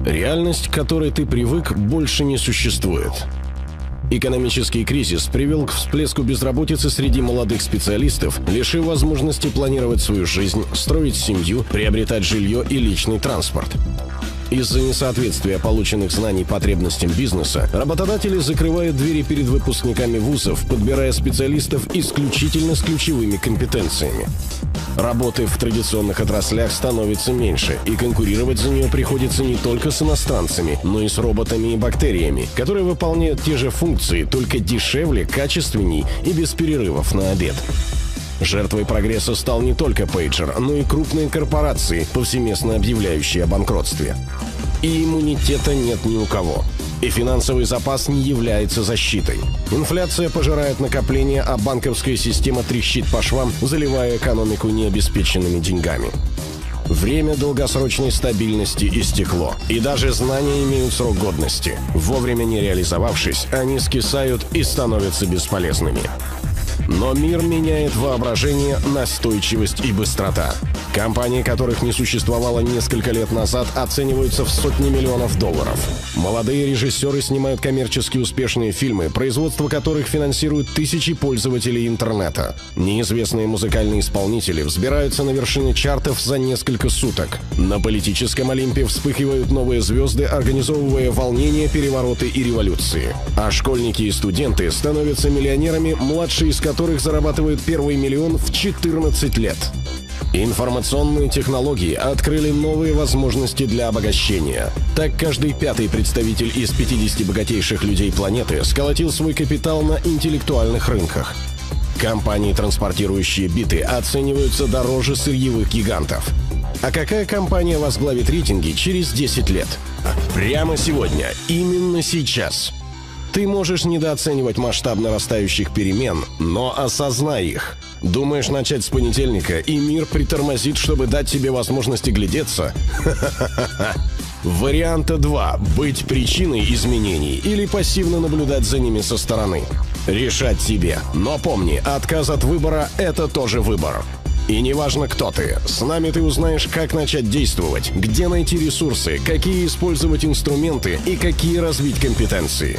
Реальность, к которой ты привык, больше не существует. Экономический кризис привел к всплеску безработицы среди молодых специалистов, лишив возможности планировать свою жизнь, строить семью, приобретать жилье и личный транспорт. Из-за несоответствия полученных знаний потребностям бизнеса, работодатели закрывают двери перед выпускниками вузов, подбирая специалистов исключительно с ключевыми компетенциями. Работы в традиционных отраслях становится меньше, и конкурировать за нее приходится не только с иностранцами, но и с роботами и бактериями, которые выполняют те же функции, только дешевле, качественней и без перерывов на обед. Жертвой прогресса стал не только пейджер, но и крупные корпорации, повсеместно объявляющие о банкротстве. И иммунитета нет ни у кого. И финансовый запас не является защитой. Инфляция пожирает накопления, а банковская система трещит по швам, заливая экономику необеспеченными деньгами. Время долгосрочной стабильности истекло, и даже знания имеют срок годности. Вовремя не реализовавшись, они скисают и становятся бесполезными. Но мир меняет воображение, настойчивость и быстрота. Компании, которых не существовало несколько лет назад, оцениваются в сотни миллионов долларов. Молодые режиссеры снимают коммерчески успешные фильмы, производство которых финансируют тысячи пользователей интернета. Неизвестные музыкальные исполнители взбираются на вершины чартов за несколько суток. На политическом Олимпе вспыхивают новые звезды, организовывая волнения, перевороты и революции. А школьники и студенты становятся миллионерами, младшие из которых зарабатывают первый миллион в 14 лет. Информационные технологии открыли новые возможности для обогащения. Так, каждый пятый представитель из 50 богатейших людей планеты сколотил свой капитал на интеллектуальных рынках. Компании, транспортирующие биты, оцениваются дороже сырьевых гигантов. А какая компания возглавит рейтинги через 10 лет? Прямо сегодня, именно сейчас. Ты можешь недооценивать масштаб нарастающих перемен, но осознай их. Думаешь начать с понедельника, и мир притормозит, чтобы дать тебе возможность оглядеться? Ха-ха-ха-ха. Варианта 2. Быть причиной изменений или пассивно наблюдать за ними со стороны. Решать тебе. Но помни, отказ от выбора – это тоже выбор. И неважно, кто ты, с нами ты узнаешь, как начать действовать, где найти ресурсы, какие использовать инструменты и какие развить компетенции.